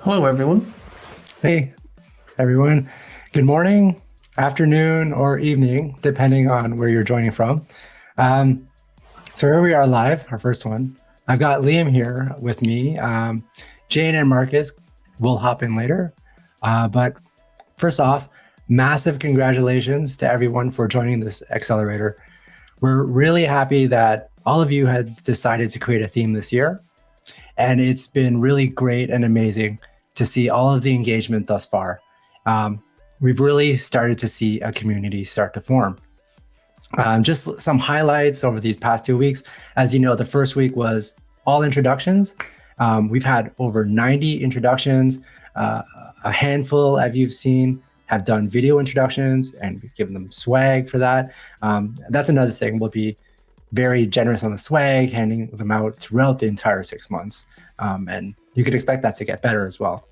Hello, everyone. Hey, everyone. Good morning, afternoon, or evening, depending on where you're joining from. Um, so here we are live, our first one. I've got Liam here with me. Jane and Marcus will hop in later. But first off, massive congratulations to everyone for joining this accelerator. We're really happy that all of you have decided to create a theme this year. And it's been really great and amazing to see all of the engagement thus far. We've really started to see a community start to form. Just some highlights over these past 2 weeks. As you know, the first week was all introductions. We've had over 90 introductions. A handful, as you've seen, have done video introductions, and we've given them swag for that. That's another thing. We'll be very generous on the swag, handing them out throughout the entire 6 months. And you could expect that to get better as well.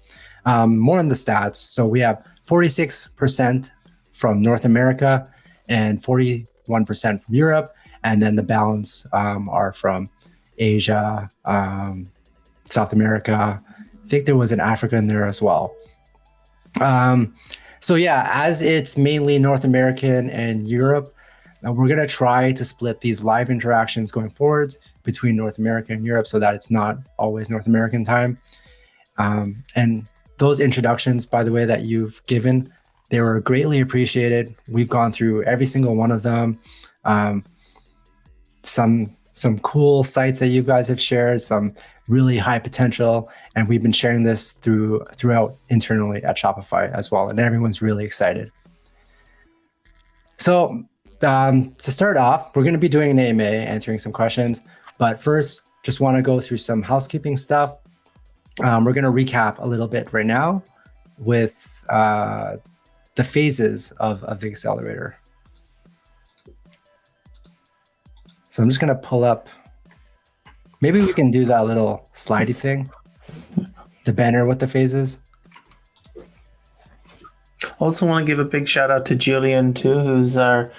More on the stats. So we have 46% from North America and 41% from Europe. And then the balance are from Asia, South America. I think there was an Africa in there as well. So yeah, as it's mainly North American and Europe, we're going to try to split these live interactions going forwards between North America and Europe so that it's not always North American time. And those introductions, by the way, that you've given, they were greatly appreciated. We've gone through every single one of them. Some cool sites that you guys have shared, some really high potential, and we've been sharing this throughout internally at Shopify as well, and everyone's really excited. So to start off, we're going to be doing an AMA, answering some questions, but first, just want to go through some housekeeping stuff. We're going to recap a little bit right now with the phases of the accelerator. So I'm just going to pull up, maybe we can do that little slidey thing, the banner with the phases. Also want to give a big shout out to Julian too, who's our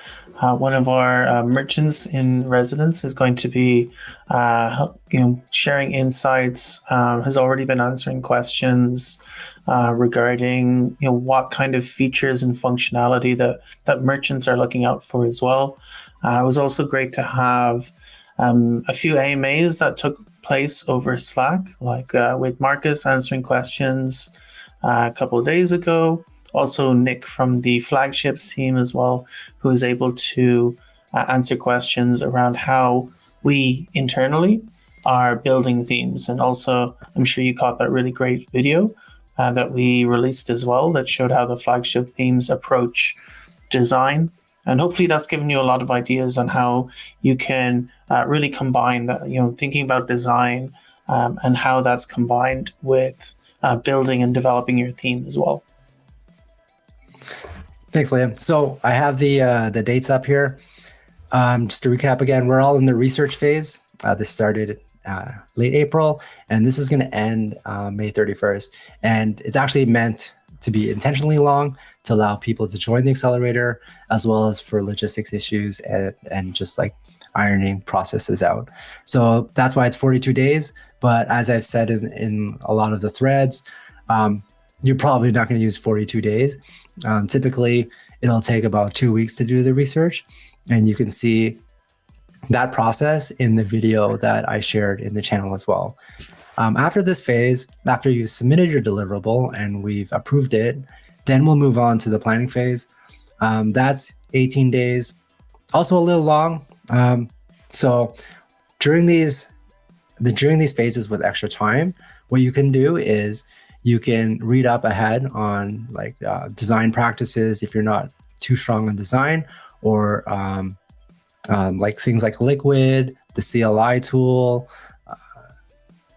one of our merchants in residence, is going to be sharing insights, has already been answering questions regarding what kind of features and functionality that merchants are looking out for as well. It was also great to have a few AMAs that took place over Slack, like with Marcus answering questions a couple of days ago. Also, Nick from the flagships team as well, who is able to answer questions around how we internally are building themes. And also, I'm sure you caught that really great video that we released as well that showed how the flagship themes approach design. And hopefully that's given you a lot of ideas on how you can really combine that, thinking about design and how that's combined with building and developing your theme as well. Thanks, Liam. So I have the dates up here. Just to recap again, we're all in the research phase. This started late April, and this is going to end May 31st. And it's actually meant to be intentionally long to allow people to join the accelerator, as well as for logistics issues and just like ironing processes out. So that's why it's 42 days. But as I've said in a lot of the threads, you're probably not going to use 42 days. Typically, it'll take about 2 weeks to do the research. And you can see that process in the video that I shared in the channel as well. After this phase, after you've submitted your deliverable and we've approved it, then we'll move on to the planning phase. That's 18 days, also a little long. So during these phases with extra time, what you can do is you can read up ahead on like design practices if you're not too strong on design, or like things like Liquid, the CLI tool,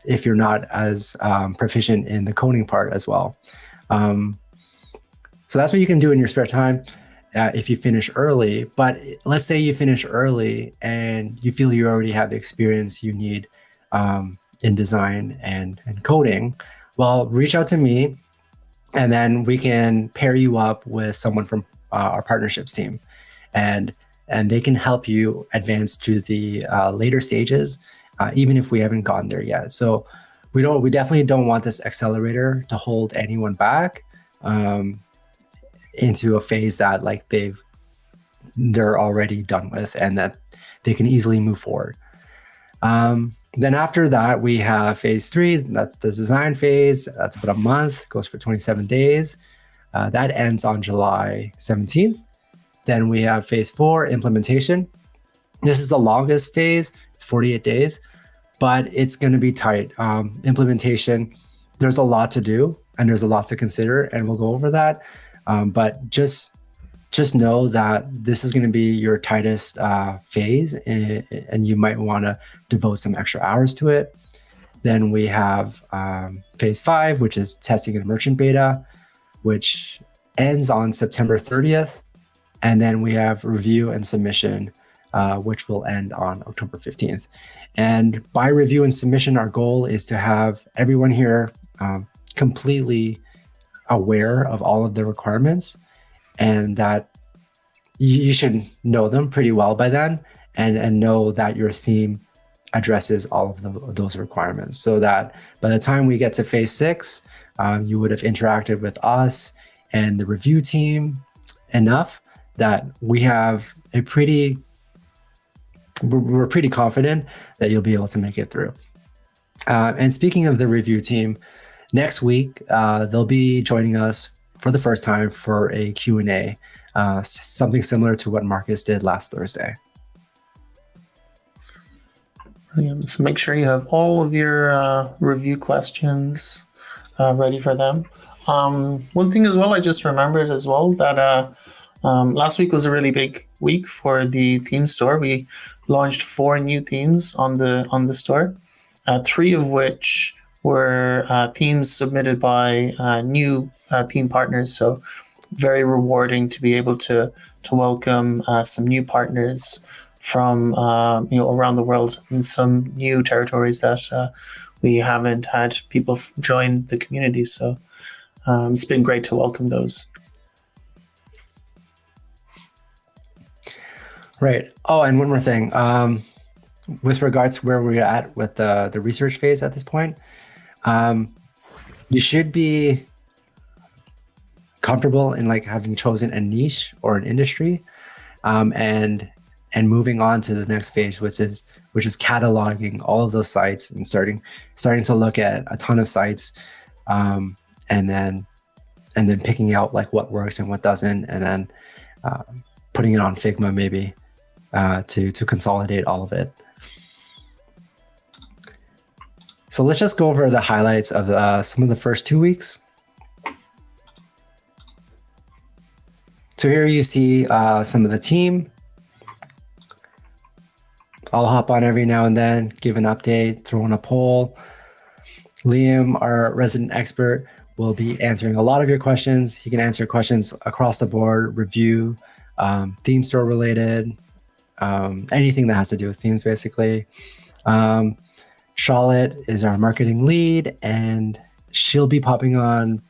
if you're not as proficient in the coding part as well. So that's what you can do in your spare time if you finish early. But let's say you finish early and you feel you already have the experience you need in design and coding. Well, reach out to me, and then we can pair you up with someone from our partnerships team, and they can help you advance to the later stages, even if we haven't gotten there yet. So we definitely don't want this accelerator to hold anyone back into a phase that like they're already done with and that they can easily move forward. Then after that, we have phase 3. That's the design phase. That's about a month, goes for 27 days. That ends on July 17th. Then we have phase 4, implementation. This is the longest phase. It's 48 days, but it's going to be tight. Implementation, there's a lot to do and there's a lot to consider, and we'll go over that. But just know that this is going to be your tightest phase, and you might want to devote some extra hours to it. Then we have phase 5, which is testing and merchant beta, which ends on September 30th. And then we have review and submission, which will end on October 15th. And by review and submission, our goal is to have everyone here completely aware of all of the requirements, and that you should know them pretty well by then, and know that your theme addresses all of those requirements, so that by the time we get to phase 6, you would have interacted with us and the review team enough that we're pretty confident that you'll be able to make it through. And speaking of the review team, next week, they'll be joining us for the first time for a Q&A, something similar to what Marcus did last Thursday. So make sure you have all of your review questions ready for them. One thing as well, I just remembered as well that last week was a really big week for the theme store. We launched 4 new themes on the store, 3 of which were themes submitted by new theme partners. So very rewarding to be able to welcome some new partners from around the world, in some new territories that we haven't had people join the community. So it's been great to welcome those. Right. Oh, and one more thing. With regards to where we're at with the research phase at this point, you should be comfortable in like having chosen a niche or an industry, and moving on to the next phase, which is cataloging all of those sites and starting to look at a ton of sites, and then picking out like what works and what doesn't, and then putting it on Figma maybe to consolidate all of it. So let's just go over the highlights of some of the first 2 weeks. So here you see some of the team. I'll hop on every now and then, give an update, throw in a poll. Liam, our resident expert, will be answering a lot of your questions. He can answer questions across the board, review, theme store related, anything that has to do with themes, basically. Charlotte is our marketing lead, and she'll be popping on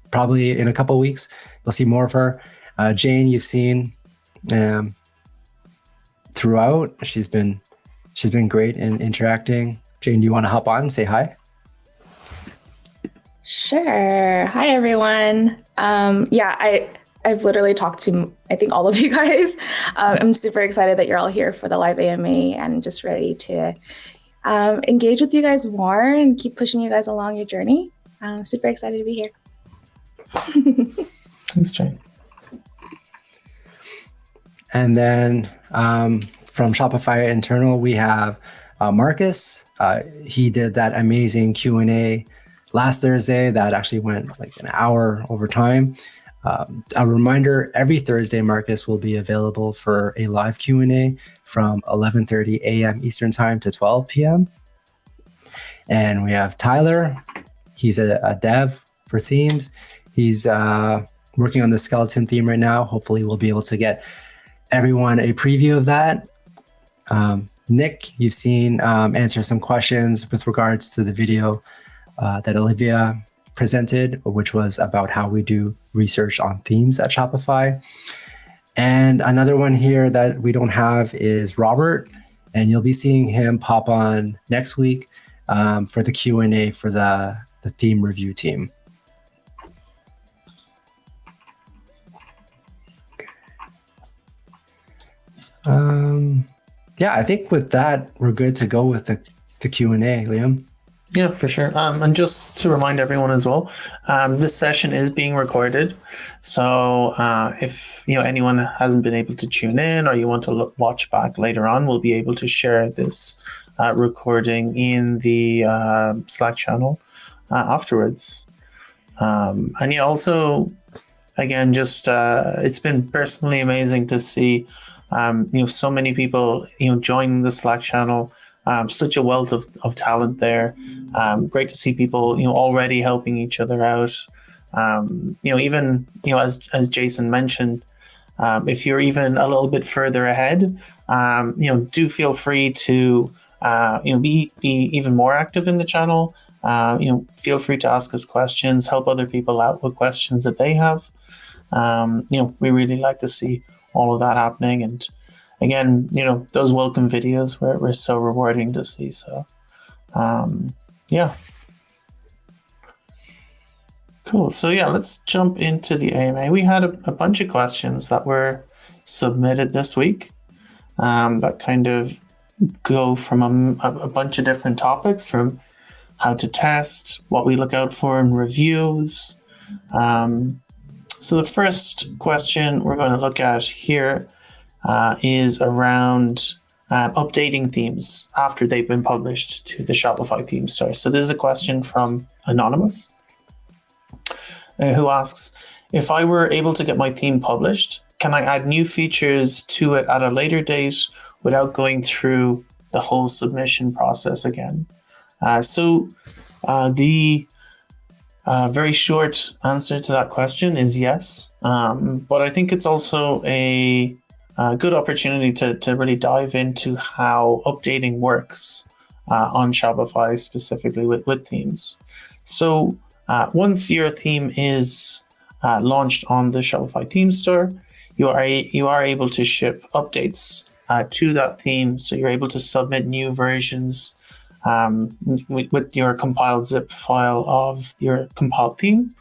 probably in a couple of weeks. You'll see more of her. Jane, you've seen throughout. She's been great in interacting. Jane, do you want to hop on and say hi? Sure. Hi, everyone. I've literally talked to, I think, all of you guys. I'm super excited that you're all here for the live AMA and just ready to engage with you guys more and keep pushing you guys along your journey. I'm super excited to be here. Thanks, Jane. And then from Shopify Internal, we have Marcus. He did that amazing Q&A last Thursday that actually went like an hour over time. A reminder, every Thursday, Marcus will be available for a live Q&A from 11:30 a.m. Eastern Time to 12 p.m. And we have Tyler. He's a dev for themes. He's working on the skeleton theme right now. Hopefully we'll be able to get everyone a preview of that. Nick, you've seen answer some questions with regards to the video that Olivia presented, which was about how we do research on themes at Shopify. And another one here that we don't have is Robert, and you'll be seeing him pop on next week for the Q&A for the theme review team. Yeah, I think with that, we're good to go with the Q&A, Liam. Yeah, for sure. And just to remind everyone as well, this session is being recorded. So if anyone hasn't been able to tune in, or you want to watch back later on, we'll be able to share this recording in the Slack channel afterwards. And yeah, also, again, just it's been personally amazing to see so many people joining the Slack channel. Such a wealth of talent there. Great to see people already helping each other out. Even as Jason mentioned, if you're even a little bit further ahead, do feel free to be even more active in the channel. Feel free to ask us questions, help other people out with questions that they have. We really like to see all of that happening, and again, those welcome videos were so rewarding to see. So, yeah. Cool. So yeah, let's jump into the AMA. We had a bunch of questions that were submitted this week that kind of go from a bunch of different topics, from how to test, what we look out for in reviews. So the first question we're going to look at here is around updating themes after they've been published to the Shopify theme store. So this is a question from Anonymous, who asks, if I were able to get my theme published, can I add new features to it at a later date without going through the whole submission process again? The very short answer to that question is yes. But I think it's also a good opportunity to really dive into how updating works on Shopify, specifically with themes. So once your theme is launched on the Shopify theme store, you are able to ship updates to that theme. So you're able to submit new versions with your compiled zip file of your compiled theme.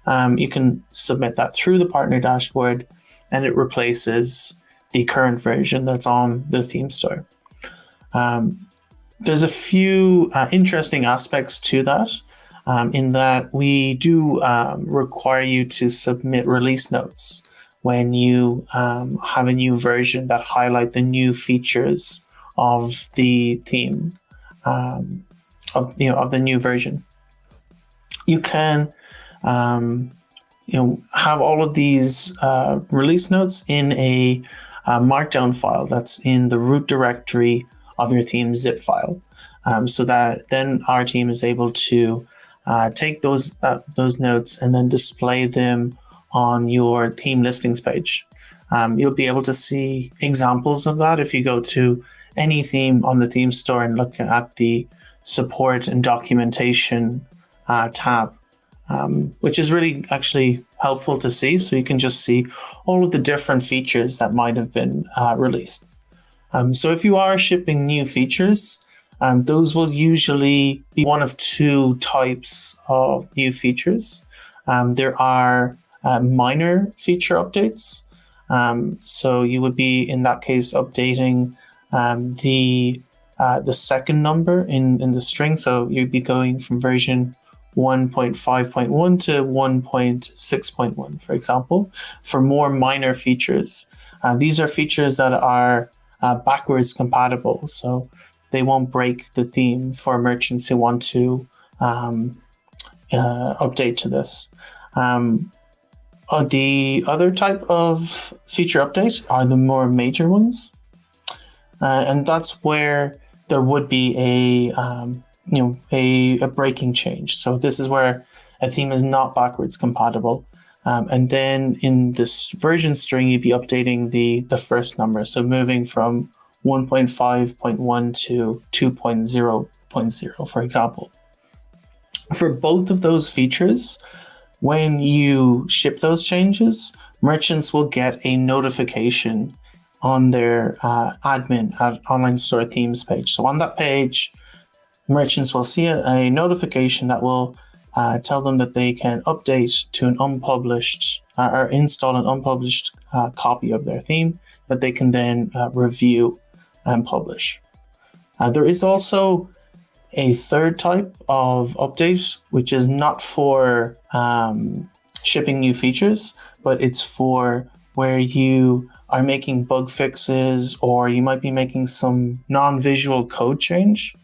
You can submit that through the partner dashboard, and it replaces the current version that's on the theme store. There's a few interesting aspects to that, in that we do require you to submit release notes when you have a new version that highlight the new features of the theme, of the new version. You can have all of these release notes in a markdown file that's in the root directory of your theme zip file, so that then our team is able to take those notes and then display them on your theme listings page. You'll be able to see examples of that if you go to any theme on the theme store and look at the support and documentation tab, which is really actually helpful to see. So you can just see all of the different features that might have been released. So if you are shipping new features, those will usually be one of two types of new features. There are minor feature updates. So you would be, in that case, updating the second number in the string. So you'd be going from version 1.5.1 to 1.6.1, for example, for more minor features. These are features that are backwards compatible, so they won't break the theme for merchants who want to update to this. The other type of feature update are the more major ones, and that's where there would be a breaking change. So this is where a theme is not backwards compatible, and then in this version string you'd be updating the first number, so moving from 1.5.1 to 2.0.0, for example. For both of those features, when you ship those changes, merchants will get a notification on their admin at Online Store Themes page. So on that page, merchants will see a notification that will tell them that they can update to an unpublished or install an unpublished copy of their theme that they can then review and publish. There is also a third type of update, which is not for shipping new features, but it's for where you are making bug fixes, or you might be making some non-visual code change.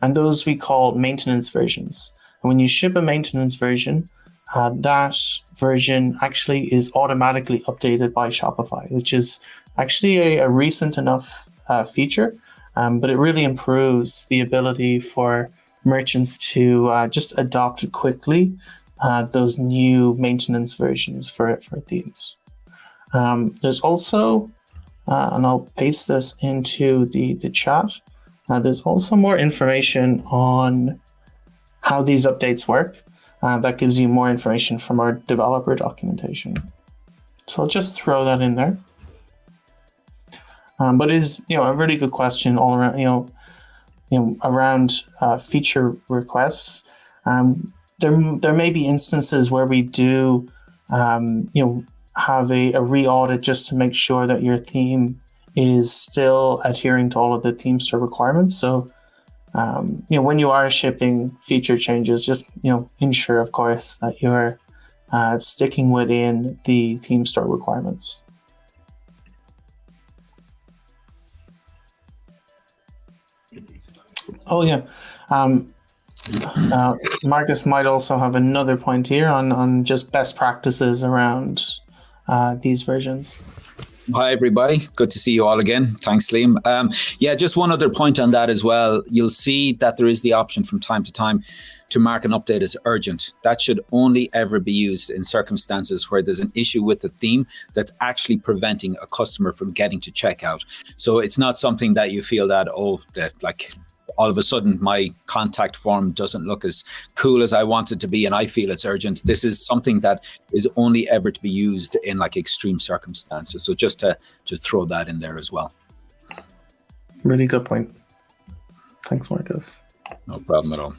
And those we call maintenance versions. And when you ship a maintenance version, that version actually is automatically updated by Shopify, which is actually a recent enough feature, but it really improves the ability for merchants to just adopt quickly those new maintenance versions for themes. There's also, and I'll paste this into the chat, there's also more information on how these updates work. That gives you more information from our developer documentation. So I'll just throw that in there. But it is, a really good question all around, around feature requests. There may be instances where we do, have a re-audit just to make sure that your theme is still adhering to all of the theme store requirements. So, when you are shipping feature changes, just, ensure, of course, that you're sticking within the theme store requirements. Oh, yeah. Marcus might also have another point here on just best practices around these versions. Hi, everybody. Good to see you all again. Thanks, Liam. Just one other point on that as well. You'll see that there is the option from time to time to mark an update as urgent. That should only ever be used in circumstances where there's an issue with the theme that's actually preventing a customer from getting to checkout. So it's not something that you feel that, all of a sudden my contact form doesn't look as cool as I want it to be and I feel it's urgent. This is something that is only ever to be used in extreme circumstances. So just to throw that in there as well. Really good point. Thanks, Marcus. No problem at all.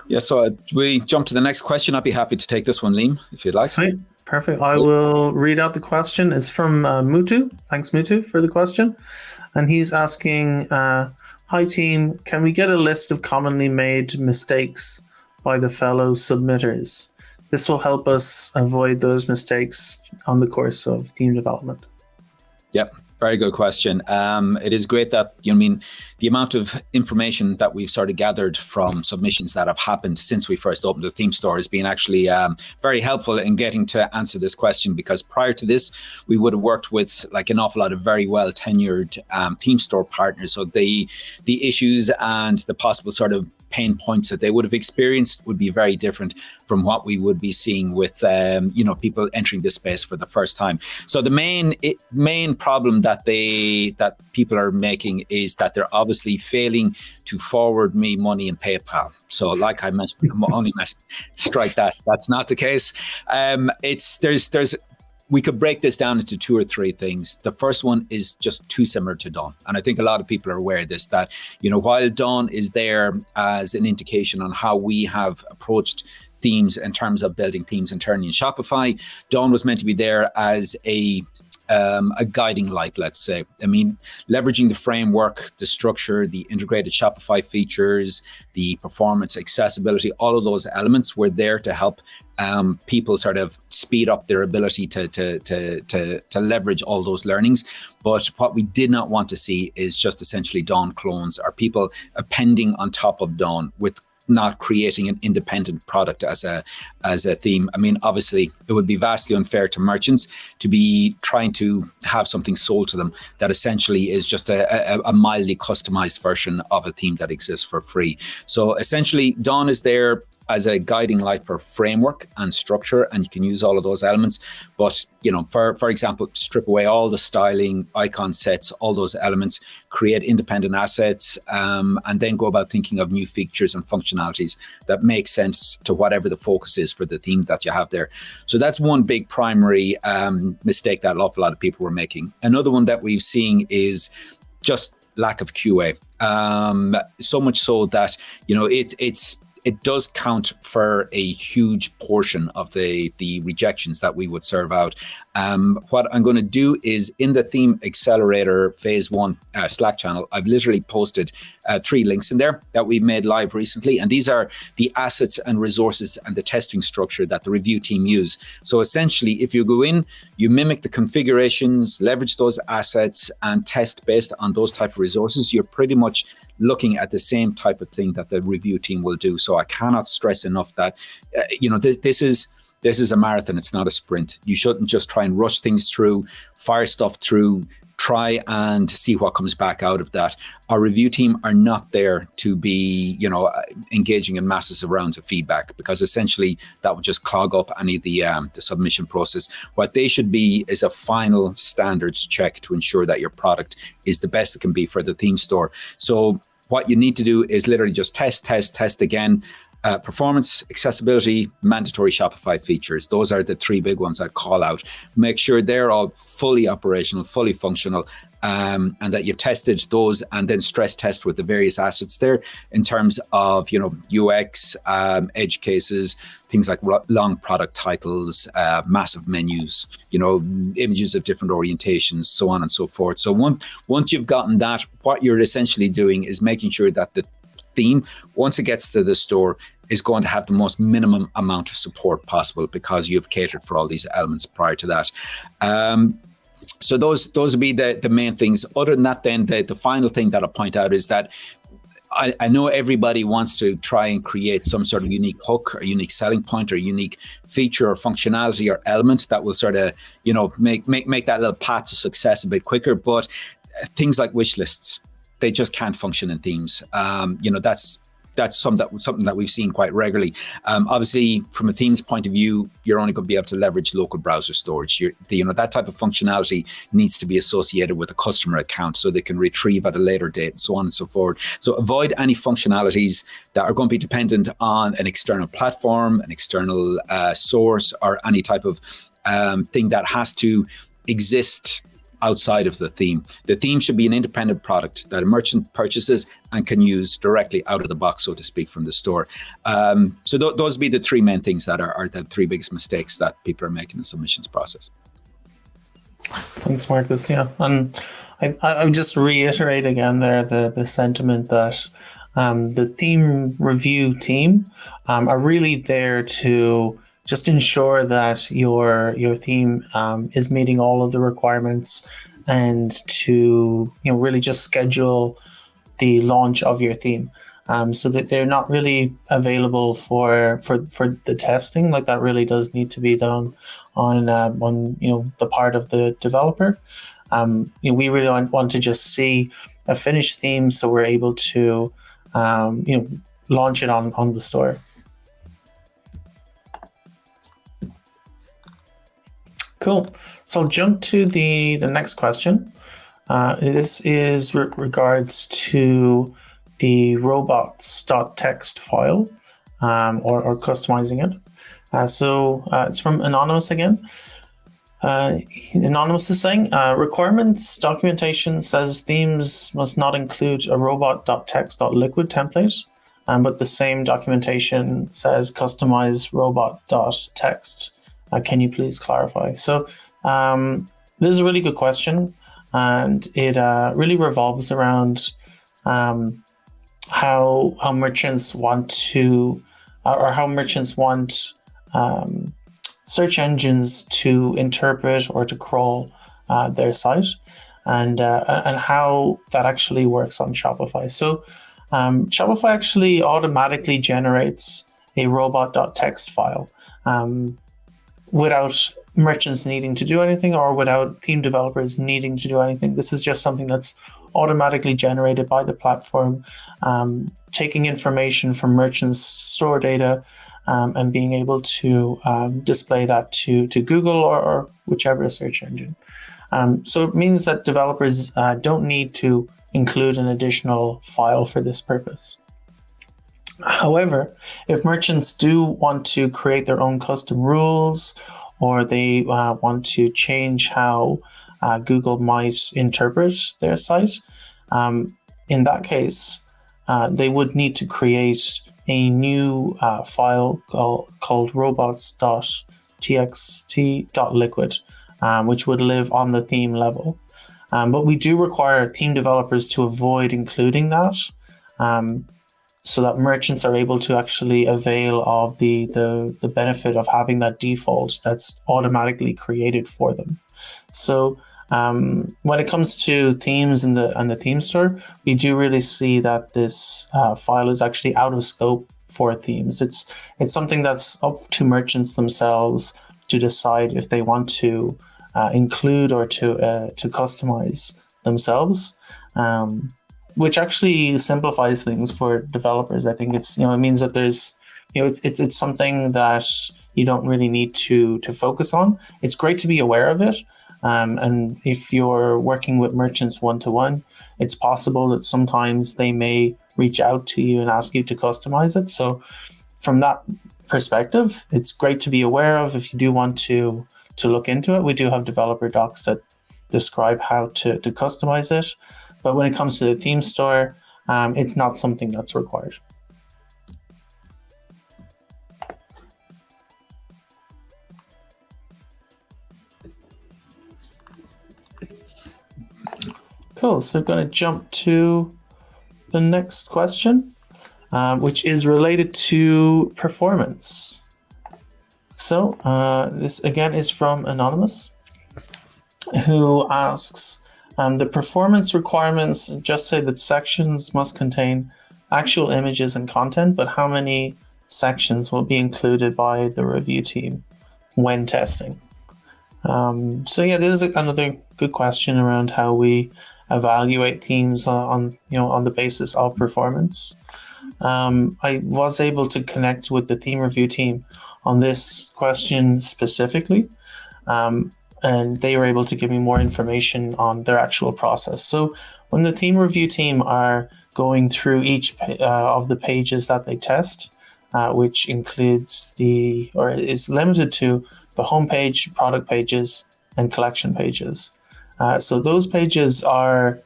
Yeah, so we jump to the next question. I'd be happy to take this one, Liam, if you'd like. Sweet. Perfect. I will read out the question. It's from Mutu. Thanks, Mutu, for the question. And he's asking, hi team, can we get a list of commonly made mistakes by the fellow submitters? This will help us avoid those mistakes on the course of theme development. Yep. Very good question. It is great that, the amount of information that we've sort of gathered from submissions that have happened since we first opened the theme store has been actually very helpful in getting to answer this question, because prior to this, we would have worked with an awful lot of very well tenured theme store partners. So the issues and the possible sort of pain points that they would have experienced would be very different from what we would be seeing with people entering this space for the first time. So the main problem that people are making is that they're obviously failing to forward me money in PayPal. So like I mentioned, I'm only strike that. That's not the case. We could break this down into two or three things. The first one is just too similar to Dawn. And I think a lot of people are aware of this, that, while Dawn is there as an indication on how we have approached themes in terms of building themes internally in Shopify, Dawn was meant to be there as a guiding light, let's say. Leveraging the framework, the structure, the integrated Shopify features, the performance, accessibility, all of those elements were there to help people sort of speed up their ability to leverage all those learnings. But what we did not want to see is just essentially Dawn clones or people appending on top of Dawn with not creating an independent product as a theme. Obviously, it would be vastly unfair to merchants to be trying to have something sold to them that essentially is just a mildly customized version of a theme that exists for free. So essentially, Dawn is there as a guiding light for framework and structure, and you can use all of those elements. But, for example, strip away all the styling, icon sets, all those elements, create independent assets, and then go about thinking of new features and functionalities that make sense to whatever the focus is for the theme that you have there. So that's one big primary mistake that an awful lot of people were making. Another one that we've seen is just lack of QA. So much so that, you know, it does count for a huge portion of the rejections that we would serve out. What I'm going to do is in the Theme Accelerator Phase 1 Slack channel, I've literally posted 3 links in there that we've made live recently. And these are the assets and resources and the testing structure that the review team use. So essentially, if you go in, you mimic the configurations, leverage those assets and test based on those type of resources, you're pretty much looking at the same type of thing that the review team will do. So I cannot stress enough that, you know, this is a marathon. It's not a sprint. You shouldn't just try and rush things through, fire stuff through, try and see what comes back out of that. Our review team are not there to be, you know, engaging in massive rounds of feedback, because essentially that would just clog up any of the submission process. What they should be is a final standards check to ensure that your product is the best it can be for the theme store. So what you need to do is literally just test again. Performance, accessibility, mandatory Shopify features. Those are the 3 big ones I'd call out. Make sure they're all fully operational, fully functional, and that you've tested those, and then stress test with the various assets there in terms of, you know, UX, edge cases, things like long product titles, massive menus, you know, images of different orientations, so on and so forth. So once you've gotten that, what you're essentially doing is making sure that the theme, once it gets to the store, is going to have the most minimum amount of support possible, because you've catered for all these elements prior to that. So those would be the main things. Other than that, then the final thing that I'll point out is that I know everybody wants to try and create some sort of unique hook or unique selling point or unique feature or functionality or element that will sort of, you know, make that little path to success a bit quicker. But things like wish lists, they just can't function in themes. You know, that's something that we've seen quite regularly. Obviously, from a themes point of view, you're only going to be able to leverage local browser storage. You know, that type of functionality needs to be associated with a customer account so they can retrieve at a later date and so on and so forth. So avoid any functionalities that are going to be dependent on an external platform, an external source, or any type of thing that has to exist outside of the theme. The theme should be an independent product that a merchant purchases and can use directly out of the box, so to speak, from the store. So those would be the 3 main things that are the 3 biggest mistakes that people are making in the submissions process. Thanks, Marcus. Yeah, and I would just reiterate again there the sentiment that the theme review team are really there to just ensure that your theme is meeting all of the requirements, and to, you know, really just schedule the launch of your theme, so that they're not really available for the testing. Like, that really does need to be done on you know, the part of the developer. You know, we really want to just see a finished theme, so we're able to you know, launch it on the store. Cool. So I'll jump to the next question. This is regards to the robots.txt file, or customizing it. So it's from Anonymous again. Anonymous is saying, requirements documentation says themes must not include a robot.txt.liquid template, but the same documentation says customize robot.txt. Can you please clarify? So this is a really good question, and it really revolves around how merchants want to, or how merchants want search engines to interpret or to crawl their site, and how that actually works on Shopify. So Shopify actually automatically generates a robot.txt file without merchants needing to do anything, or without theme developers needing to do anything. This is just something that's automatically generated by the platform, taking information from merchants' store data, and being able to display that to Google or whichever search engine. So it means that developers don't need to include an additional file for this purpose. However, if merchants do want to create their own custom rules, or they want to change how Google might interpret their site, in that case, they would need to create a new file called robots.txt.liquid, which would live on the theme level. But we do require theme developers to avoid including that, so that merchants are able to actually avail of the benefit of having that default that's automatically created for them. So when it comes to themes in the theme store, we do really see that this file is actually out of scope for themes. It's something that's up to merchants themselves to decide if they want to include or to customize themselves, which actually simplifies things for developers. I think it's, it means that there's, it's something that you don't really need to focus on. It's great to be aware of it. And if you're working with merchants one-to-one, it's possible that sometimes they may reach out to you and ask you to customize it. So from that perspective, it's great to be aware of. If you do want to look into it, we do have developer docs that describe how to customize it. But when it comes to the theme store, it's not something that's required. Cool. So I'm going to jump to the next question, which is related to performance. So this again is from Anonymous, who asks, the performance requirements just say that sections must contain actual images and content, but how many sections will be included by the review team when testing? So yeah, this is another good question around how we evaluate themes on the basis of performance. I was able to connect with the theme review team on this question specifically, and they were able to give me more information on their actual process. So when the theme review team are going through each of the pages that they test, which includes is limited to the homepage, product pages, and collection pages. So those pages are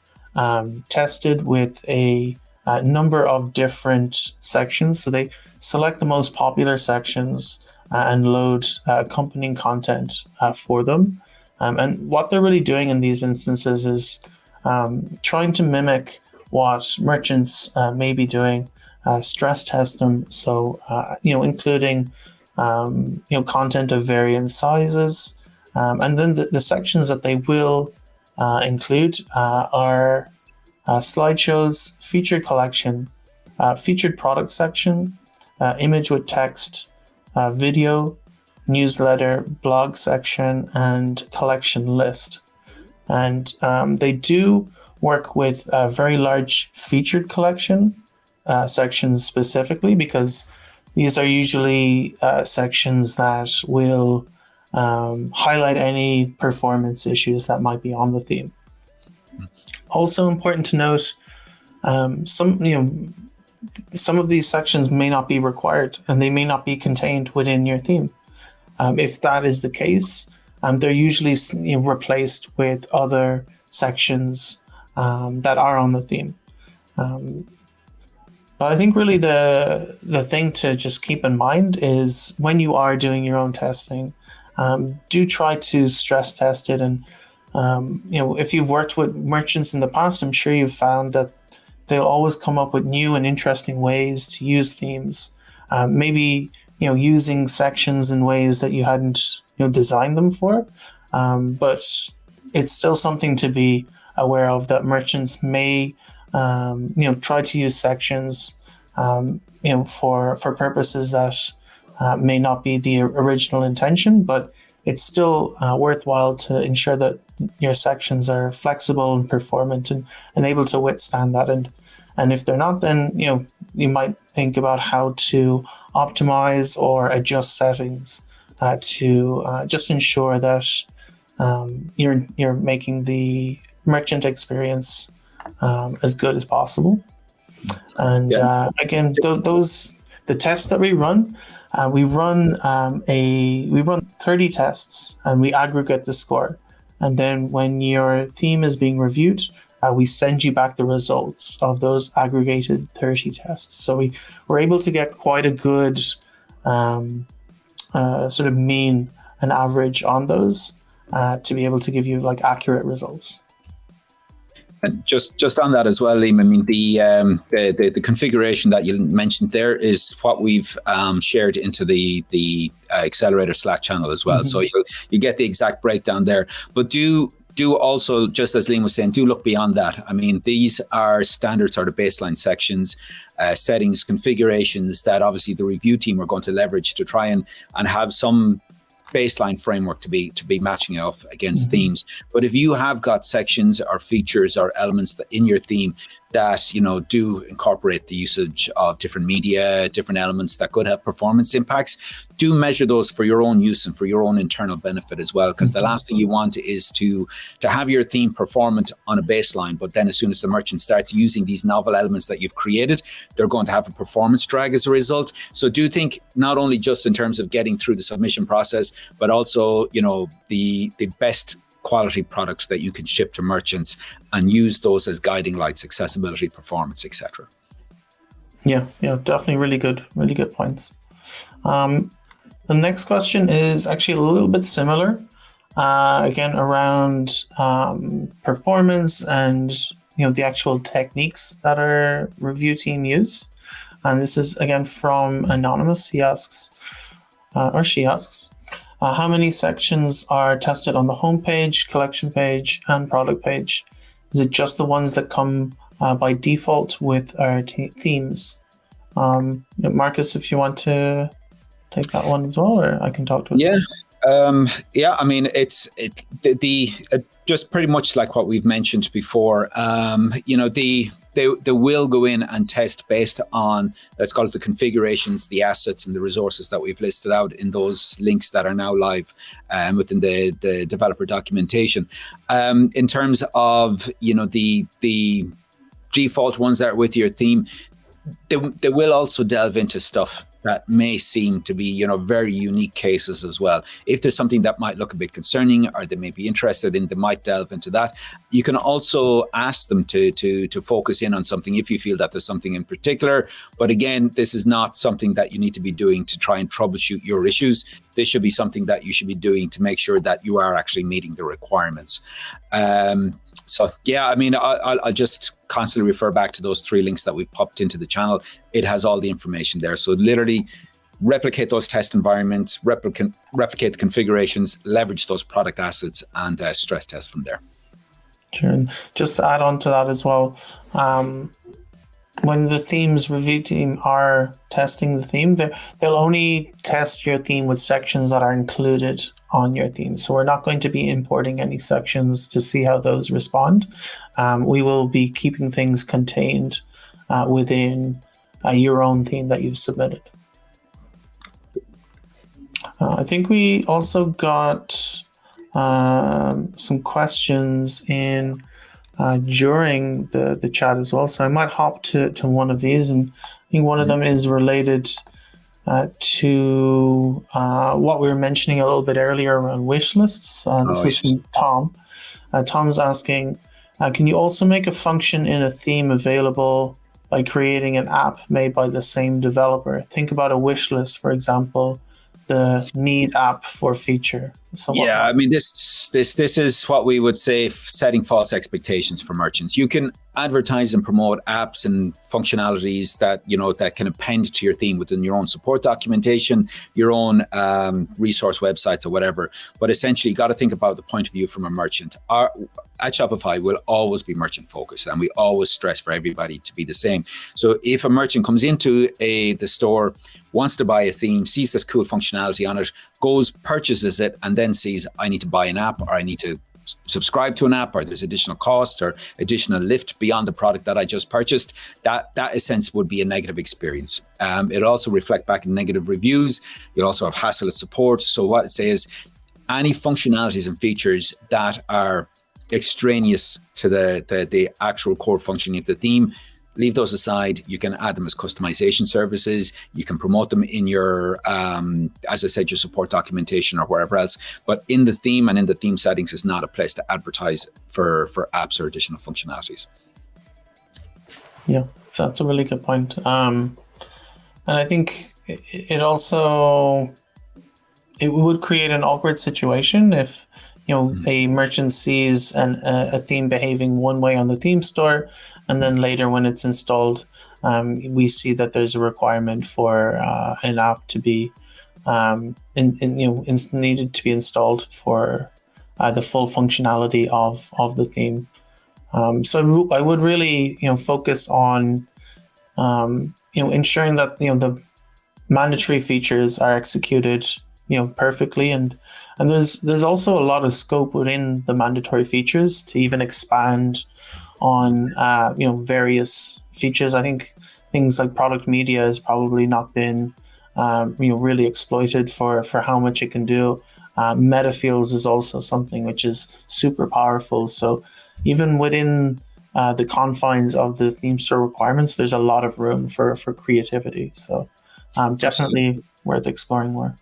tested with a number of different sections. So they select the most popular sections and load accompanying content for them. And what they're really doing in these instances is trying to mimic what merchants may be doing, stress test them. So, including, content of varying sizes. And then the sections that they will include are slideshows, featured collection, featured product section, image with text, video, newsletter, blog section, and collection list. And they do work with a very large featured collection sections specifically, because these are usually sections that will highlight any performance issues that might be on the theme. Also important to note, some of these sections may not be required and they may not be contained within your theme. If that is the case, they're usually replaced with other sections that are on the theme. But I think really the thing to just keep in mind is when you are doing your own testing, do try to stress test it. And if you've worked with merchants in the past, I'm sure you've found that they'll always come up with new and interesting ways to use themes. Maybe using sections in ways that you hadn't designed them for, but it's still something to be aware of, that merchants may try to use sections for purposes that may not be the original intention, but it's still worthwhile to ensure that your sections are flexible and performant and able to withstand that. And if they're not, then you might think about how to optimize or adjust settings to just ensure that you're making the merchant experience as good as possible. And again, the tests that we run, we run 30 tests and we aggregate the score. And then when your theme is being reviewed, we send you back the results of those aggregated 30 tests. So we were able to get quite a good sort of mean and average on those to be able to give you like accurate results. And just on that as well, Liam, I mean, the configuration that you mentioned there is what we've shared into the Accelerator Slack channel as well. So you get the exact breakdown there. But do also, just as Liam was saying, do look beyond that. I mean, these are standards, or the baseline sections, settings, configurations that obviously the review team are going to leverage to try and have some baseline framework to be matching off against themes. But if you have got sections or features or elements that in your theme that, you know, do incorporate the usage of different media, different elements that could have performance impacts, do measure those for your own use and for your own internal benefit as well. Because the last thing you want is to have your theme performant on a baseline, but then as soon as the merchant starts using these novel elements that you've created, they're going to have a performance drag as a result. So do think not only just in terms of getting through the submission process, but also, you know, the best quality products that you can ship to merchants, and use those as guiding lights, accessibility, performance, etc. Yeah, definitely really good points. The next question is actually a little bit similar, again around performance and, you know, the actual techniques that our review team use. And this is again from Anonymous. He asks, or she asks, how many sections are tested on the homepage, collection page, and product page? Is it just the ones that come by default with our themes? Marcus, if you want to take that one as well, or I can talk to it. Yeah. I mean, it's just pretty much like what we've mentioned before. You know, they will go in and test based on, let's call it, the configurations, the assets, and the resources that we've listed out in those links that are now live within the developer documentation. In terms of, you know, the default ones that are with your theme, they will also delve into stuff that may seem to be, you know, very unique cases as well. If there's something that might look a bit concerning, or they may be interested in, they might delve into that. You can also ask them to focus in on something if you feel that there's something in particular. But again, this is not something that you need to be doing to try and troubleshoot your issues. This should be something that you should be doing to make sure that you are actually meeting the requirements. So yeah, I mean, I'll just constantly refer back to those 3 links that we've popped into the channel. It has all the information there. So literally replicate those test environments, replicate the configurations, leverage those product assets, and stress test from there. Sure. And just to add on to that as well, when the themes review team are testing the theme, they'll only test your theme with sections that are included on your theme. So we're not going to be importing any sections to see how those respond. We will be keeping things contained within your own theme that you've submitted. I think we also got some questions in during the chat as well. So I might hop to one of these, and I think one of them is related to what we were mentioning a little bit earlier around wish lists. This is from Tom. Tom's asking, can you also make a function in a theme available by creating an app made by the same developer? Think about a wish list, for example, the need app for feature. Yeah, I mean, this is what we would say setting false expectations for merchants. You can advertise and promote apps and functionalities that, you know, that can append to your theme within your own support documentation, your own resource websites or whatever. But essentially, you got to think about the point of view from a merchant. At Shopify, we'll always be merchant focused, and we always stress for everybody to be the same. So if a merchant comes into the store, wants to buy a theme, sees this cool functionality on it, goes, purchases it, and then sees, I need to buy an app, or I need to subscribe to an app, or there's additional cost or additional lift beyond the product that I just purchased, that in a sense would be a negative experience. It'll also reflect back in negative reviews. You'll also have hassle at support. So what it says, any functionalities and features that are extraneous to the actual core functioning of the theme, leave those aside. You can add them as customization services. You can promote them in your, as I said, your support documentation or wherever else. But in the theme and in the theme settings is not a place to advertise for apps or additional functionalities. Yeah, so that's a really good point. And I think it also, it would create an awkward situation if, a merchant sees a theme behaving one way on the theme store, and then later when it's installed, we see that there's a requirement for an app to be needed to be installed for the full functionality of the theme. So I would really focus on ensuring that the mandatory features are executed perfectly, and there's also a lot of scope within the mandatory features to even expand on various features. I think things like product media has probably not been really exploited for how much it can do. Meta fields is also something which is super powerful. So even within the confines of the theme store requirements, there's a lot of room for creativity. So definitely worth exploring more.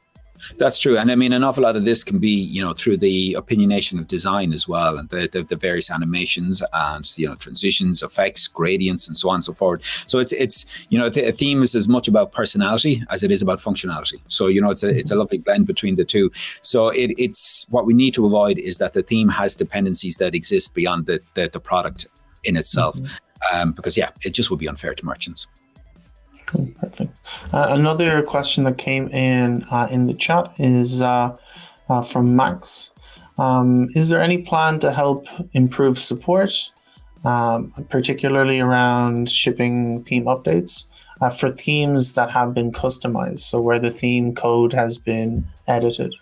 That's true. And I mean, an awful lot of this can be, through the opinionation of design as well, and the various animations and, transitions, effects, gradients, and so on and so forth. So it's a theme is as much about personality as it is about functionality. So, it's a lovely blend between the two. So it's what we need to avoid is that the theme has dependencies that exist beyond the product in itself. Because, it just would be unfair to merchants. Cool, perfect. Another question that came in the chat is from Max. Is there any plan to help improve support, particularly around shipping theme updates for themes that have been customized, so where the theme code has been edited?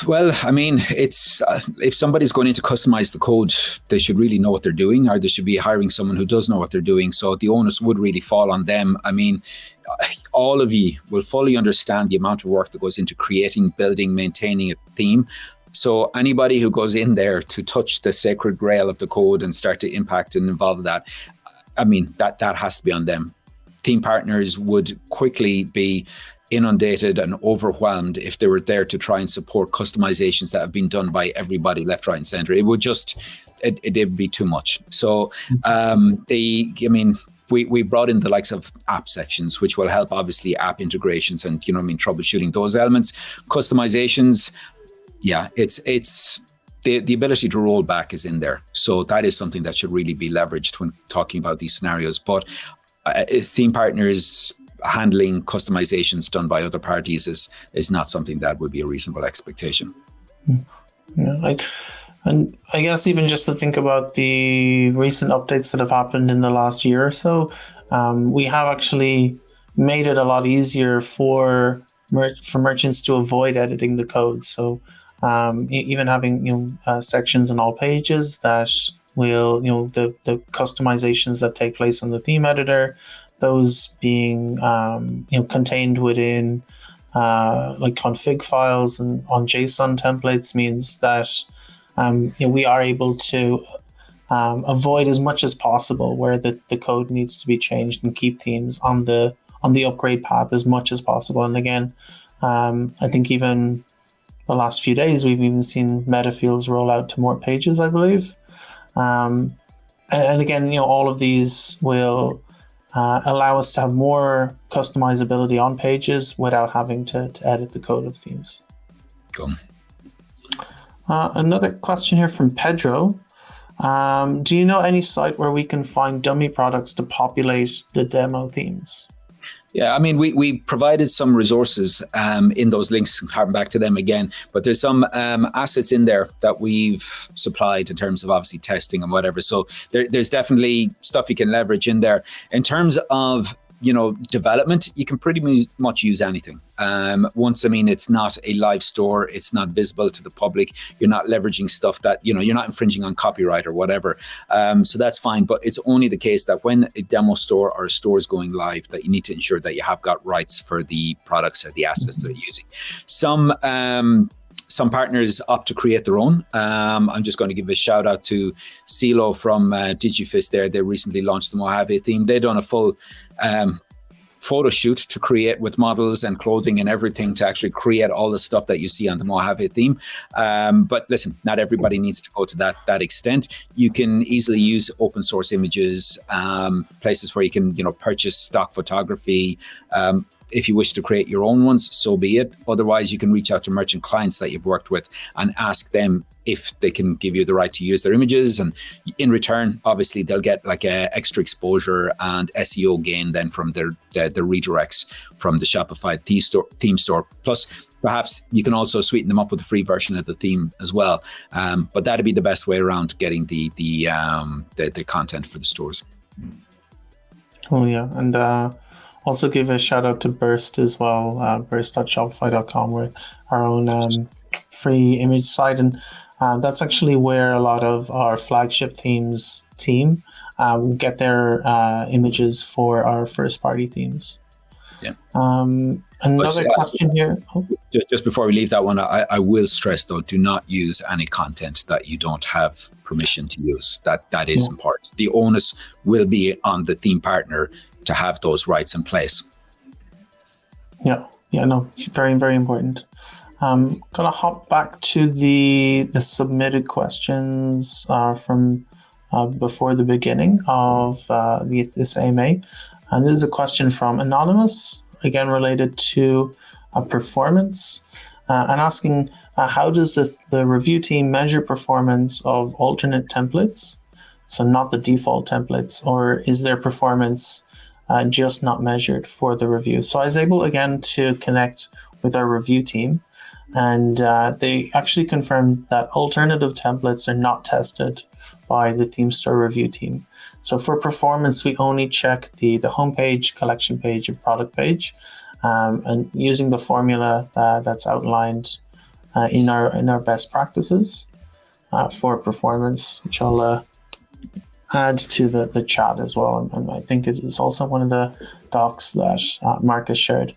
Well, I mean, it's if somebody's going in to customize the code, they should really know what they're doing, or they should be hiring someone who does know what they're doing. So the onus would really fall on them. I mean, all of you will fully understand the amount of work that goes into creating, building, maintaining a theme. So anybody who goes in there to touch the sacred grail of the code and start to impact and involve that, I mean, that has to be on them. Theme partners would quickly be inundated and overwhelmed if they were there to try and support customizations that have been done by everybody left, right, and center. It would just, it'd be too much. So, we brought in the likes of app sections, which will help obviously app integrations and, troubleshooting those elements. Customizations, it's the ability to roll back is in there. So that is something that should really be leveraged when talking about these scenarios. But theme partners handling customizations done by other parties is not something that would be a reasonable expectation. Yeah, and I guess even just to think about the recent updates that have happened in the last year or so, we have actually made it a lot easier for merchants to avoid editing the code. So even having sections on all pages that will the customizations that take place on the theme editor, those being contained within like config files and on JSON templates, means that we are able to avoid as much as possible where the code needs to be changed and keep themes on the upgrade path as much as possible. And again, I think even the last few days we've even seen meta fields roll out to more pages, I believe. And again, all of these will allow us to have more customizability on pages without having to edit the code of themes. Cool. Another question here from Pedro. Do you know any site where we can find dummy products to populate the demo themes? Yeah, I mean, we provided some resources in those links, harking back to them again, but there's some assets in there that we've supplied in terms of obviously testing and whatever. So there's definitely stuff you can leverage in there. In terms of development, you can pretty much use anything. Once, it's not a live store, it's not visible to the public, you're not leveraging stuff that, you're not infringing on copyright or whatever. So that's fine. But it's only the case that when a demo store or a store is going live, that you need to ensure that you have got rights for the products or the assets that you're using. some partners opt to create their own. I'm just going to give a shout out to CeeLo from Digifist there. They recently launched the Mojave theme. They've done a full photo shoot to create with models and clothing and everything to actually create all the stuff that you see on the Mojave theme. But listen, not everybody needs to go to that extent. You can easily use open source images, places where you can, purchase stock photography. If you wish to create your own ones, so be it. Otherwise, you can reach out to merchant clients that you've worked with and ask them if they can give you the right to use their images. And in return, obviously, they'll get like a extra exposure and SEO gain then from the redirects from the Shopify theme store. Plus, perhaps you can also sweeten them up with a free version of the theme as well. But that'd be the best way around getting the content for the stores. Oh, yeah. And also give a shout out to Burst as well, burst.shopify.com, with our own free image site. And that's actually where a lot of our flagship themes team get their images for our first party themes. Yeah. Another question here. Oh. Just before we leave that one, I will stress though, do not use any content that you don't have permission to use. That is important. The onus will be on the theme partner to have those rights in place. Yeah, no, very, very important. Gonna hop back to the submitted questions from before the beginning of this AMA. And this is a question from Anonymous, again related to performance, and asking how does the review team measure performance of alternate templates, so not the default templates, or is their performance just not measured for the review? So I was able again to connect with our review team, and they actually confirmed that alternative templates are not tested by the theme store review team. So for performance, we only check the homepage, collection page, and product page, and using the formula that's outlined in our best practices for performance, which I'll add to the chat as well. And I think it's also one of the docs that Marcus shared.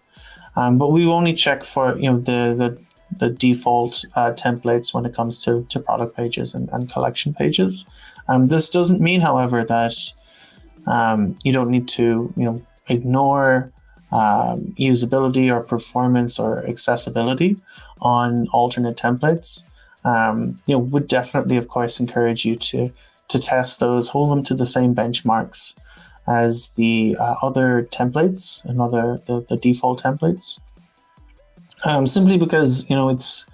But we only check for the default templates when it comes to product pages and collection pages. This doesn't mean, however, that you don't need to ignore usability or performance or accessibility on alternate templates. Would definitely, of course, encourage you to test those, hold them to the same benchmarks as the other templates and the default templates. Simply because it's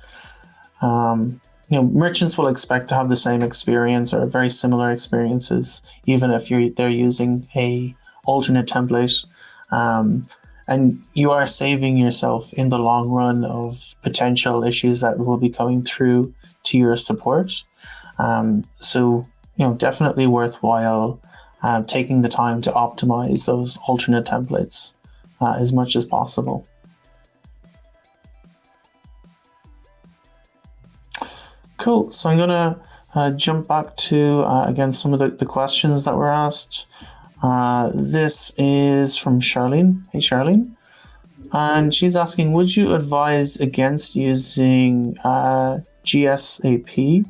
merchants will expect to have the same experience or very similar experiences, even if they're using a alternate template, and you are saving yourself in the long run of potential issues that will be coming through to your support. So definitely worthwhile taking the time to optimize those alternate templates as much as possible. Cool. So I'm going to jump back to, again, some of the questions that were asked. This is from Charlene. Hey, Charlene. And she's asking, would you advise against using GSAP,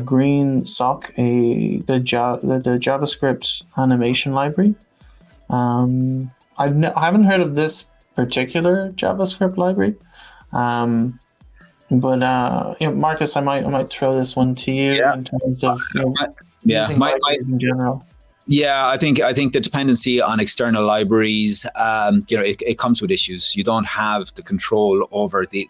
Green Sock, the JavaScript animation library? I haven't heard of this particular JavaScript library. But Marcus, I might throw this one to you in terms of using libraries in general. Yeah, I think the dependency on external libraries, it comes with issues. You don't have the control over the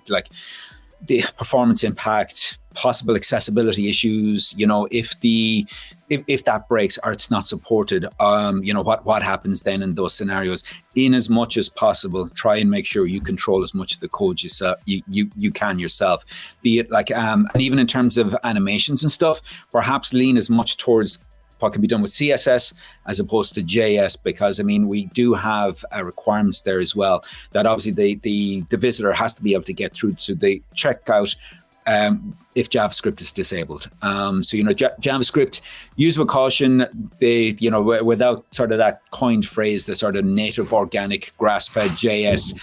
performance impact, possible accessibility issues. If that breaks or it's not supported, what happens then in those scenarios? In as much as possible, try and make sure you control as much of the code you can yourself. Be it and even in terms of animations and stuff, perhaps lean as much towards what can be done with CSS as opposed to JS, because we do have requirements there as well that obviously the visitor has to be able to get through to the checkout if JavaScript is disabled. So, JavaScript, use with caution, without sort of that coined phrase, the sort of native organic grass-fed JS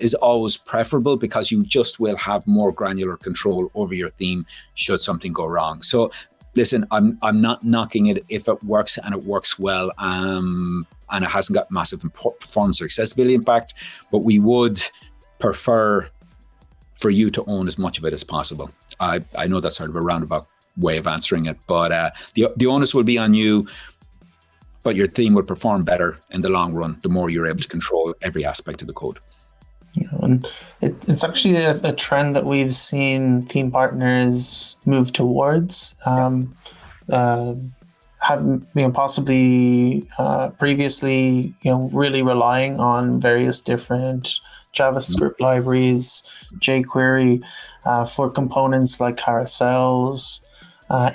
is always preferable, because you just will have more granular control over your theme should something go wrong. So listen, I'm not knocking it if it works and it works well, and it hasn't got massive performance or accessibility impact, but we would prefer for you to own as much of it as possible. I know that's sort of a roundabout way of answering it, but the onus will be on you, but your theme will perform better in the long run the more you're able to control every aspect of the code. And it's actually a trend that we've seen theme partners move towards. Have possibly previously really relying on various different JavaScript libraries, jQuery for components like carousels,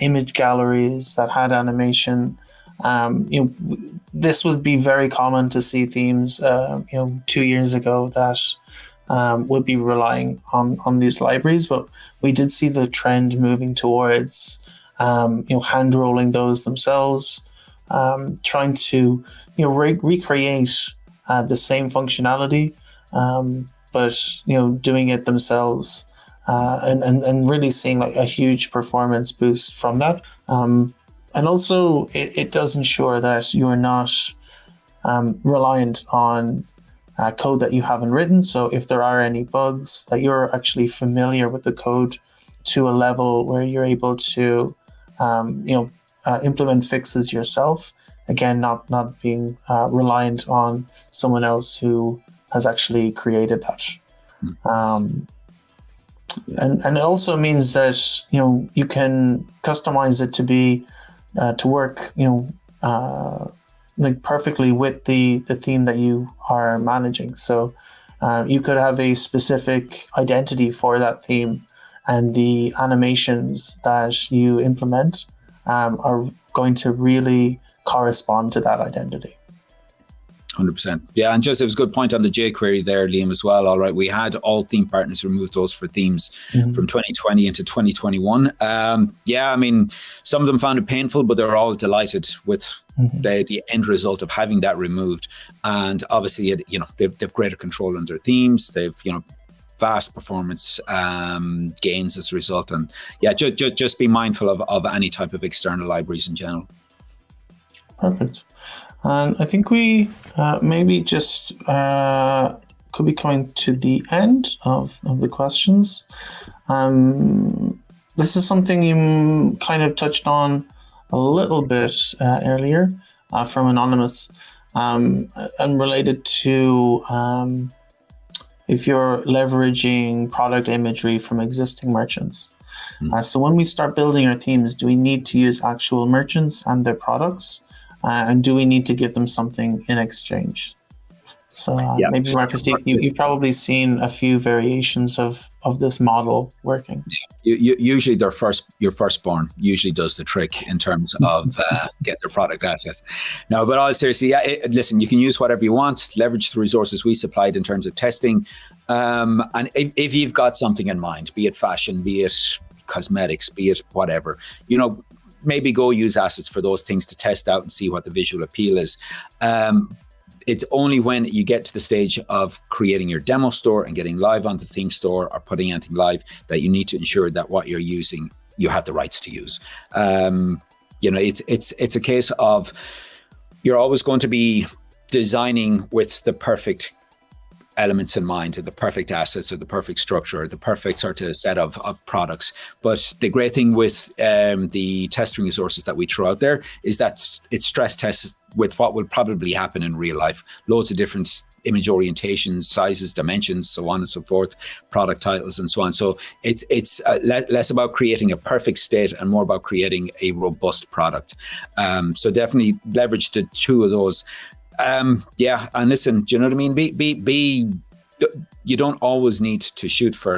image galleries that had animation. This would be very common to see themes 2 years ago that would be relying on these libraries, but we did see the trend moving towards hand rolling those themselves, trying to recreate the same functionality, but doing it themselves, and really seeing like a huge performance boost from that. And also, it does ensure that you are not reliant on code that you haven't written. So if there are any bugs, that you're actually familiar with the code to a level where you're able to implement fixes yourself. Again, not being reliant on someone else who has actually created that. And it also means that you can customize it to be to work like perfectly with the theme that you are managing. So you could have a specific identity for that theme, and the animations that you implement are going to really correspond to that identity. 100%. Yeah, and just it was a good point on the jQuery there, Liam, as well. All right, we had all theme partners remove those for themes from 2020 into 2021. Yeah, I mean, some of them found it painful, but they're all delighted with the end result of having that removed. And obviously, they've greater control on their themes. They've vast performance gains as a result. And yeah, just be mindful of any type of external libraries in general. Perfect. And I think we maybe just could be coming to the end of the questions. This is something you kind of touched on a little bit earlier from Anonymous, and related to if you're leveraging product imagery from existing merchants. So when we start building our themes, do we need to use actual merchants and their products? And do we need to give them something in exchange? So maybe Marcus, you've probably seen a few variations of this model working. Usually your firstborn usually does the trick in terms of getting their product access. No, but all seriously, listen, you can use whatever you want, leverage the resources we supplied in terms of testing. And if you've got something in mind, be it fashion, be it cosmetics, be it whatever, maybe go use assets for those things to test out and see what the visual appeal is. It's only when you get to the stage of creating your demo store and getting live on the theme store or putting anything live that you need to ensure that what you're using, you have the rights to use. It's a case of you're always going to be designing with the perfect elements in mind, or the perfect assets, or the perfect structure, or the perfect sort of set of products. But the great thing with the testing resources that we throw out there is that it stress tests with what will probably happen in real life. Loads of different image orientations, sizes, dimensions, so on and so forth, product titles and so on. So it's less about creating a perfect state and more about creating a robust product. So definitely leverage the two of those. And listen, do you know what I mean? You don't always need to shoot for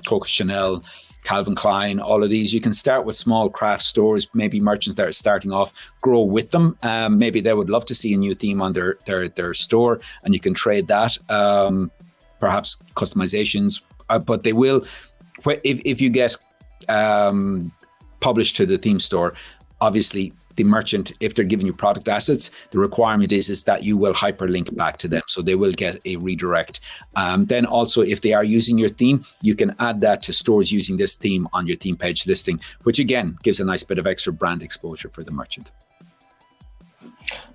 Coco Chanel, Calvin Klein, all of these. You can start with small craft stores, maybe merchants that are starting off, grow with them. Maybe they would love to see a new theme on their store, and you can trade that, perhaps customizations, but they will, if you get published to the theme store, obviously the merchant, if they're giving you product assets, the requirement is that you will hyperlink back to them, so they will get a redirect. Then also, if they are using your theme, you can add that to stores using this theme on your theme page listing, which again gives a nice bit of extra brand exposure for the merchant.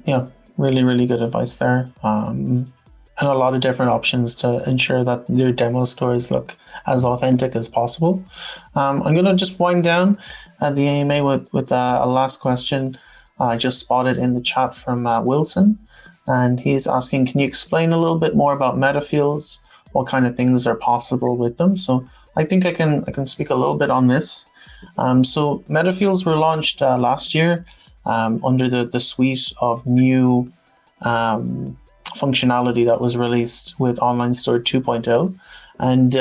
Yeah, really, really good advice there. And a lot of different options to ensure that your demo stores look as authentic as possible. I'm going to just wind down the AMA with a last question. I just spotted in the chat from Wilson, and he's asking, can you explain a little bit more about metafields? What kind of things are possible with them? So I think I can speak a little bit on this. So metafields were launched last year under the suite of new functionality that was released with Online Store 2.0, and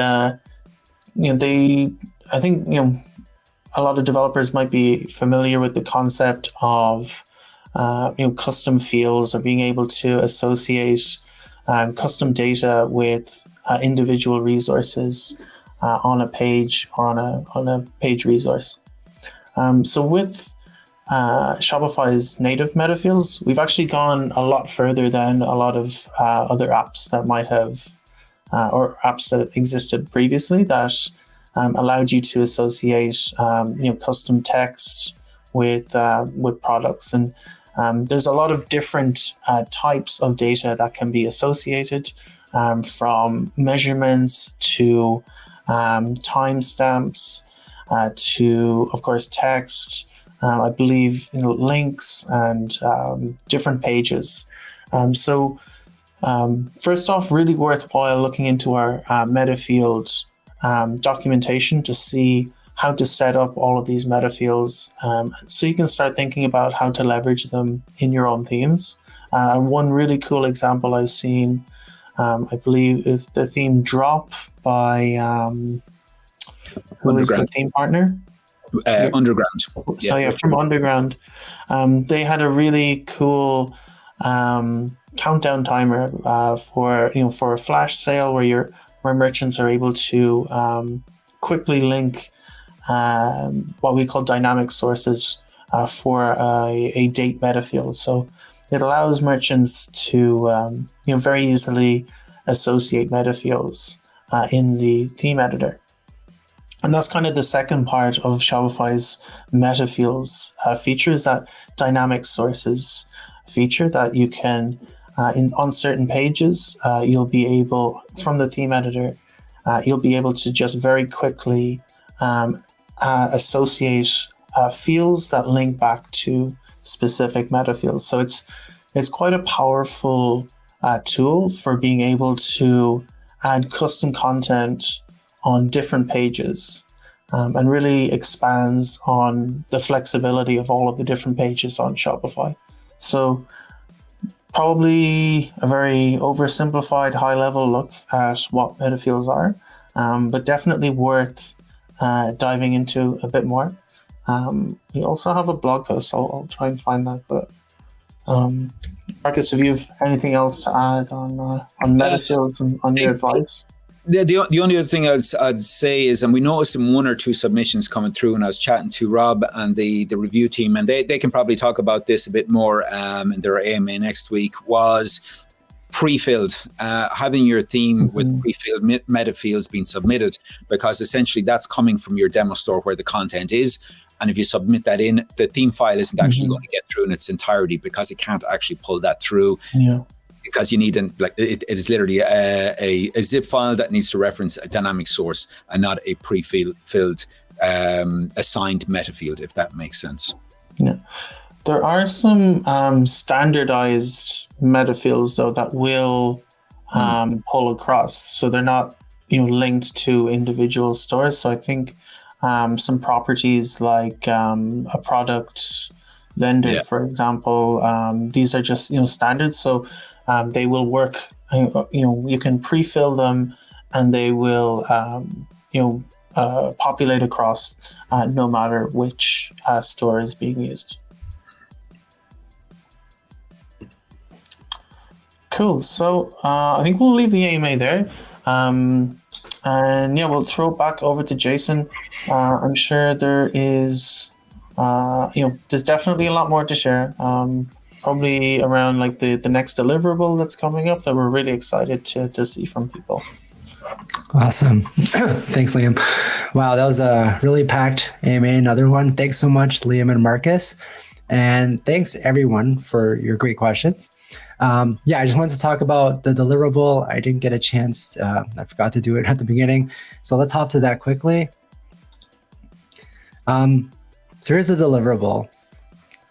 I think a lot of developers might be familiar with the concept of custom fields, or being able to associate custom data with individual resources on a page or on a page resource. So with Shopify's native metafields, we've actually gone a lot further than a lot of other apps that might have or apps that existed previously that allowed you to associate custom text with products. And there's a lot of different types of data that can be associated, from measurements to timestamps to, of course, text. I believe links and different pages. So first off, really worthwhile looking into our metafield documentation to see how to set up all of these metafields, so you can start thinking about how to leverage them in your own themes. One really cool example I've seen, I believe, is the theme Drop by who is the theme partner? Underground. So yeah, from Underground. They had a really cool countdown timer for a flash sale where merchants are able to quickly link what we call dynamic sources for a date metafield. So it allows merchants to very easily associate metafields in the theme editor. And that's kind of the second part of Shopify's metafields feature, is that dynamic sources feature that you can, on certain pages, you'll be able, from the theme editor, you'll be able to just very quickly associate fields that link back to specific metafields. So it's quite a powerful tool for being able to add custom content on different pages, and really expands on the flexibility of all of the different pages on Shopify. So probably a very oversimplified high-level look at what metafields are, but definitely worth diving into a bit more. We also have a blog post, so I'll try and find that. But Marcus, if you have anything else to add on metafields and on your advice? The only other thing I'd say is, and we noticed in one or two submissions coming through, and I was chatting to Rob and the review team, and they can probably talk about this a bit more in their AMA next week, was pre-filled, having your theme with pre-filled metafields being submitted, because essentially that's coming from your demo store where the content is. And if you submit that in, the theme file isn't actually going to get through in its entirety, because it can't actually pull that through. Yeah. Because you need it is literally a zip file that needs to reference a dynamic source and not a pre-filled assigned metafield, if that makes sense. Yeah, there are some standardized metafields though that will pull across, so they're not linked to individual stores. So I think some properties like a product vendor, for example, these are just standards. So they will work, you can pre-fill them and they will, populate across no matter which store is being used. Cool. So I think we'll leave the AMA there. And yeah, we'll throw it back over to Jason. I'm sure there is, there's definitely a lot more to share. Probably around like the next deliverable that's coming up that we're really excited to see from people. Awesome. Thanks, Liam. Wow, that was a really packed AMA, another one. Thanks so much, Liam and Marcus. And thanks everyone for your great questions. I just wanted to talk about the deliverable. I didn't get a chance. I forgot to do it at the beginning. So let's hop to that quickly. So here's the deliverable.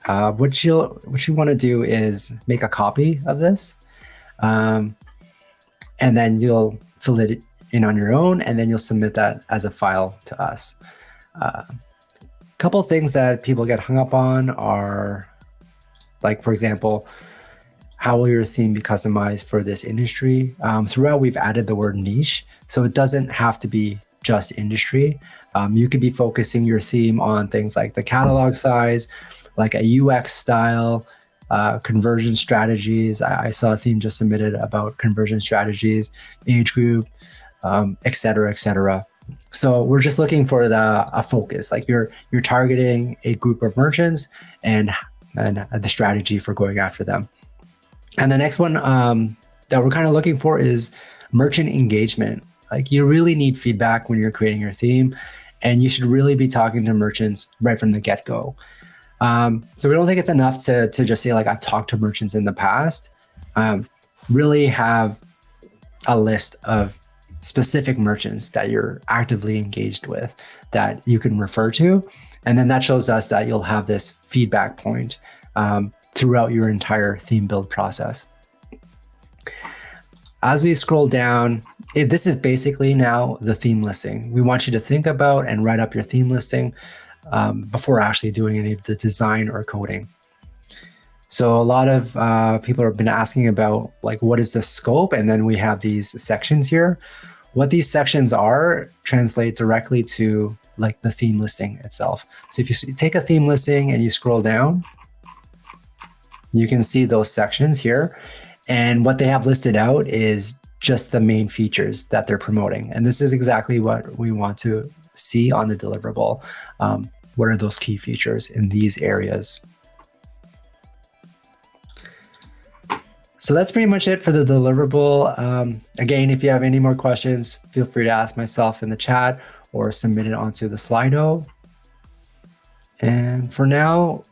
What you want to do is make a copy of this. And then you'll fill it in on your own, and then you'll submit that as a file to us. A couple of things that people get hung up on are, like, for example, how will your theme be customized for this industry? Throughout, we've added the word niche, so it doesn't have to be just industry. You could be focusing your theme on things like the catalog size, like a UX style, conversion strategies. I saw a theme just submitted about conversion strategies, age group, et cetera, et cetera. So we're just looking for a focus, like you're targeting a group of merchants and the strategy for going after them. And the next one that we're kind of looking for is merchant engagement. Like, you really need feedback when you're creating your theme, and you should really be talking to merchants right from the get-go. So we don't think it's enough to just say, like, I've talked to merchants in the past. Really have a list of specific merchants that you're actively engaged with that you can refer to. And then that shows us that you'll have this feedback point throughout your entire theme build process. As we scroll down, this is basically now the theme listing. We want you to think about and write up your theme listing before actually doing any of the design or coding. So a lot of people have been asking about, like, what is the scope? And then we have these sections here. What these sections are translate directly to, like, the theme listing itself. So if you take a theme listing and you scroll down, you can see those sections here. And what they have listed out is just the main features that they're promoting. And this is exactly what we want to see on the deliverable. What are those key features in these areas? So that's pretty much it for the deliverable. Again, if you have any more questions, feel free to ask myself in the chat or submit it onto the Slido. And for now,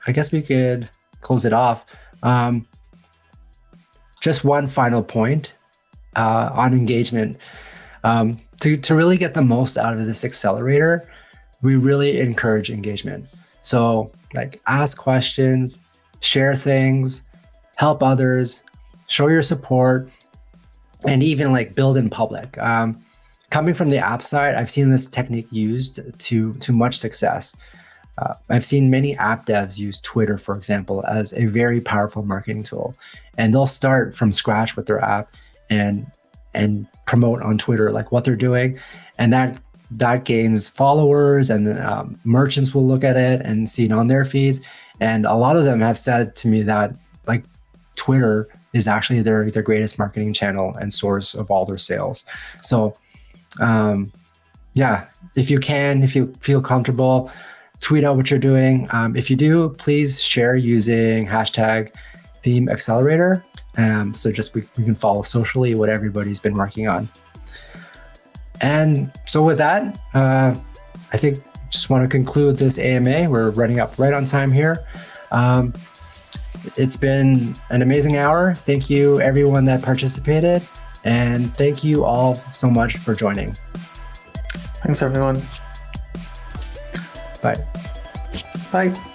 I guess we could close it off. Just one final point on engagement. To really get the most out of this accelerator, we really encourage engagement. So, like, ask questions, share things, help others, show your support, and even, like, build in public. Coming from the app side, I've seen this technique used to much success. I've seen many app devs use Twitter, for example, as a very powerful marketing tool. And they'll start from scratch with their app and promote on Twitter, like, what they're doing. And that gains followers, and merchants will look at it and see it on their feeds. And a lot of them have said to me that, like, Twitter is actually their greatest marketing channel and source of all their sales. So if you feel comfortable, tweet out what you're doing. If you do, please share using hashtag Theme Accelerator. So just we can follow socially what everybody's been working on. And so with that, I think just want to conclude this AMA. We're running up right on time here. It's been an amazing hour. Thank you everyone that participated, and thank you all so much for joining. Thanks, everyone. Bye. Bye.